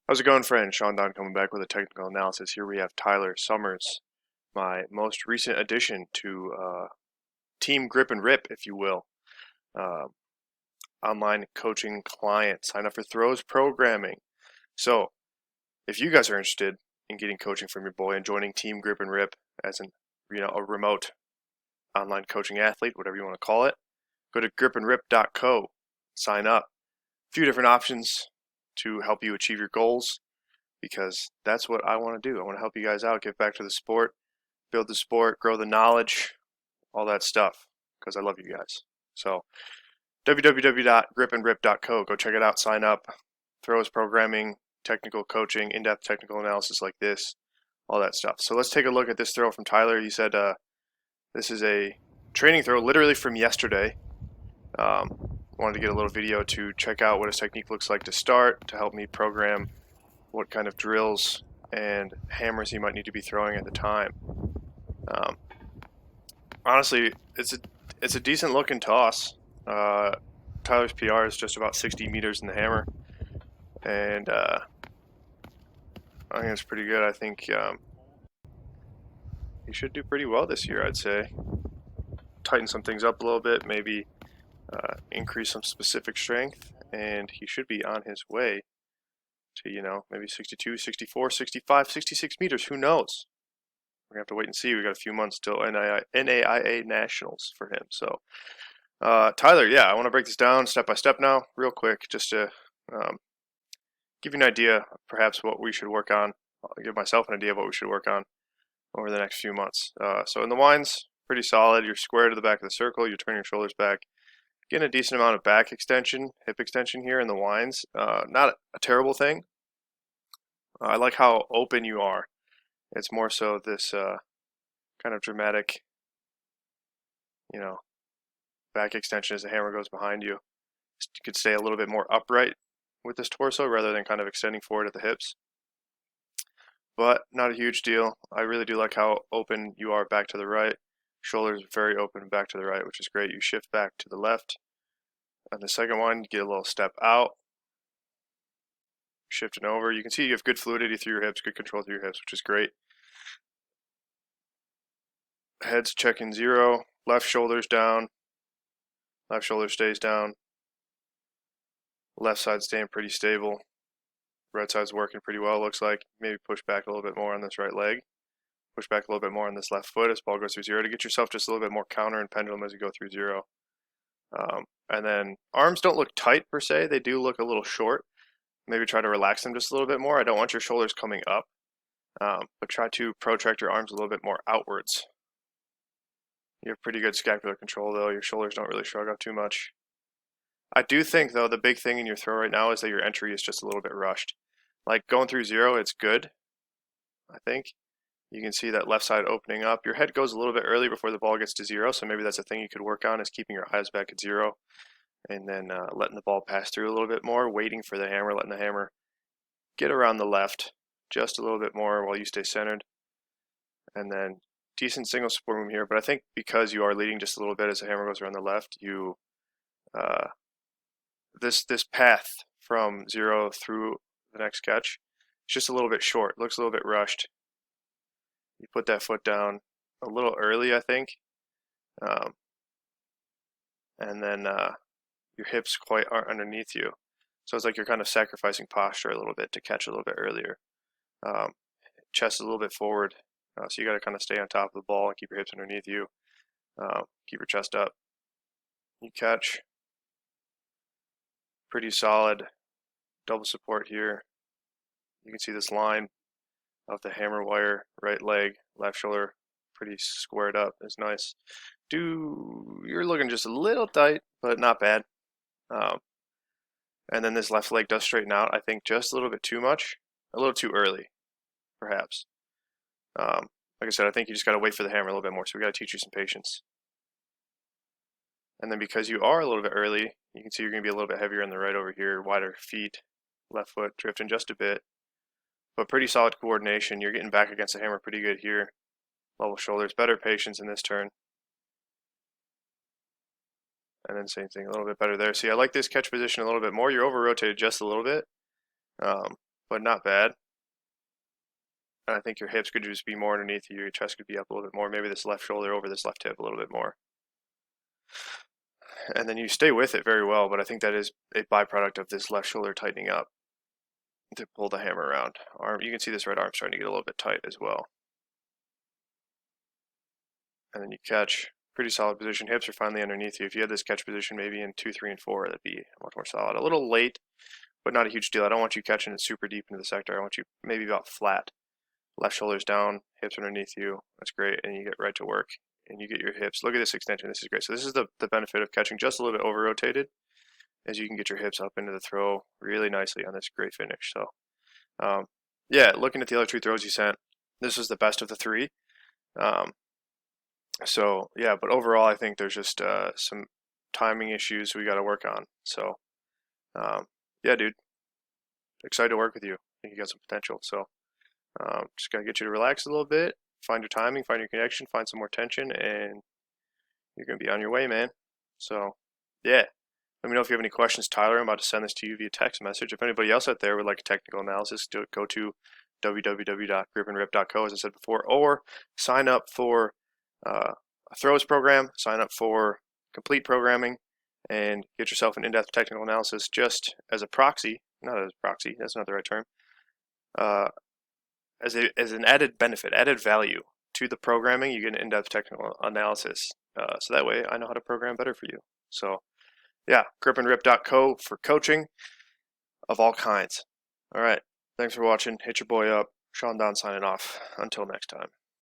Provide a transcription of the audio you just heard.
How's it going, friend? Sean Don coming back with a technical analysis. Here we have Tyler Summers, my most recent addition to Team Grip and Rip, if you will. Uh, Online coaching client. Sign up for Throws Programming. So, if you guys are interested in getting coaching from your boy and joining Team Grip and Rip as a remote online coaching athlete, whatever you want to call it, go to gripandrip.co. Sign up. A few different options to help you achieve your goals, because that's what I want to do. I want to help you guys out, give back to the sport, build the sport, grow the knowledge, all that stuff, because I love you guys. So www.gripandrip.co, go check it out, sign up. Throws programming, technical coaching, in-depth technical analysis like this, all that stuff. So let's take a look at this throw from Tyler. He said this is a training throw literally from yesterday. Wanted to get a little video to check out what his technique looks like to start, to help me program what kind of drills and hammers he might need to be throwing at the time. Honestly, it's a decent looking toss. Tyler's PR is just about 60 meters in the hammer, and I think it's pretty good. I think he should do pretty well this year, I'd say. Tighten some things up a little bit, maybe increase some specific strength, and he should be on his way to, maybe 62, 64, 65, 66 meters. Who knows? We're going to have to wait and see. We got a few months till NAIA Nationals for him. So, Tyler, yeah, I want to break this down step by step now, real quick, just to give you an idea, perhaps what we should work on. I'll give myself an idea of what we should work on over the next few months. So in the winds, pretty solid. You're square to the back of the circle. You turn your shoulders back. Getting a decent amount of back extension, hip extension here in the winds. Not a terrible thing. I like how open you are. It's more so this kind of dramatic, back extension as the hammer goes behind you. You could stay a little bit more upright with this torso rather than kind of extending forward at the hips. But not a huge deal. I really do like how open you are back to the right. Shoulders very open back to the right, which is great. You shift back to the left. And the second one, you get a little step out. Shifting over. You can see you have good fluidity through your hips, good control through your hips, which is great. Head's checking zero. Left shoulder's down. Left shoulder stays down. Left side staying pretty stable. Right side's working pretty well, looks like. Maybe push back a little bit more on this right leg. Push back a little bit more on this left foot as ball goes through zero to get yourself just a little bit more counter and pendulum as you go through zero. And then arms don't look tight per se. They do look a little short. Maybe try to relax them just a little bit more. I don't want your shoulders coming up, but try to protract your arms a little bit more outwards. You have pretty good scapular control though. Your shoulders don't really shrug up too much. I do think though the big thing in your throw right now is that your entry is just a little bit rushed. Like going through zero, it's good, I think. You can see that left side opening up. Your head goes a little bit early before the ball gets to zero, so maybe that's a thing you could work on, is keeping your eyes back at zero and then letting the ball pass through a little bit more, waiting for the hammer, letting the hammer get around the left just a little bit more while you stay centered. And then decent single support movement here, but I think because you are leading just a little bit as the hammer goes around the left, you this path from zero through the next catch is just a little bit short. Looks a little bit rushed. You put that foot down a little early, I think, and then your hips quite aren't underneath you. So it's like you're kind of sacrificing posture a little bit to catch a little bit earlier. Chest is a little bit forward, so you got to kind of stay on top of the ball and keep your hips underneath you. Keep your chest up. You catch. Pretty solid double support here. You can see this line of the hammer wire, right leg, left shoulder, pretty squared up. It's nice. You're looking just a little tight, but not bad. And then this left leg does straighten out, I think, just a little bit too much, a little too early, perhaps. Like I said, I think you just got to wait for the hammer a little bit more, so we got to teach you some patience. And then because you are a little bit early, you can see you're going to be a little bit heavier on the right over here, wider feet, left foot drifting just a bit. But pretty solid coordination. You're getting back against the hammer pretty good here. Level shoulders, better patience in this turn. And then same thing, a little bit better there. See, I like this catch position a little bit more. You're over-rotated just a little bit. but not bad. And I think your hips could just be more underneath you. Your chest could be up a little bit more. Maybe this left shoulder over this left hip a little bit more. And then you stay with it very well, but I think that is a byproduct of this left shoulder tightening up to pull the hammer around. Arm, you can see this right arm starting to get a little bit tight as well. And then you catch. Pretty solid position. Hips are finally underneath you. If you had this catch position maybe in 2, 3, and 4, that'd be much more solid. A little late, but not a huge deal. I don't want you catching it super deep into the sector. I want you maybe about flat. Left shoulder's down, hips underneath you. That's great. And you get right to work. And you get your hips. Look at this extension. This is great. So this is the benefit of catching just a little bit over-rotated, is you can get your hips up into the throw really nicely on this great finish. So, yeah, looking at the other 2 throws you sent, this is the best of the 3. So, yeah, but overall, I think there's just some timing issues we got to work on. So, yeah, dude, excited to work with you. I think you got some potential. So, just got to get you to relax a little bit, find your timing, find your connection, find some more tension, and you're going to be on your way, man. So, yeah. Let me know if you have any questions, Tyler. I'm about to send this to you via text message. If anybody else out there would like a technical analysis, go to www.gripandrip.co, as I said before, or sign up for a throws program, sign up for complete programming, and get yourself an in-depth technical analysis just as a proxy, not as a proxy, that's not the right term, as an added benefit, added value to the programming. You get an in-depth technical analysis, so that way I know how to program better for you. So, yeah, gripandrip.co for coaching of all kinds. All right, thanks for watching. Hit your boy up. Sean Don signing off. Until next time.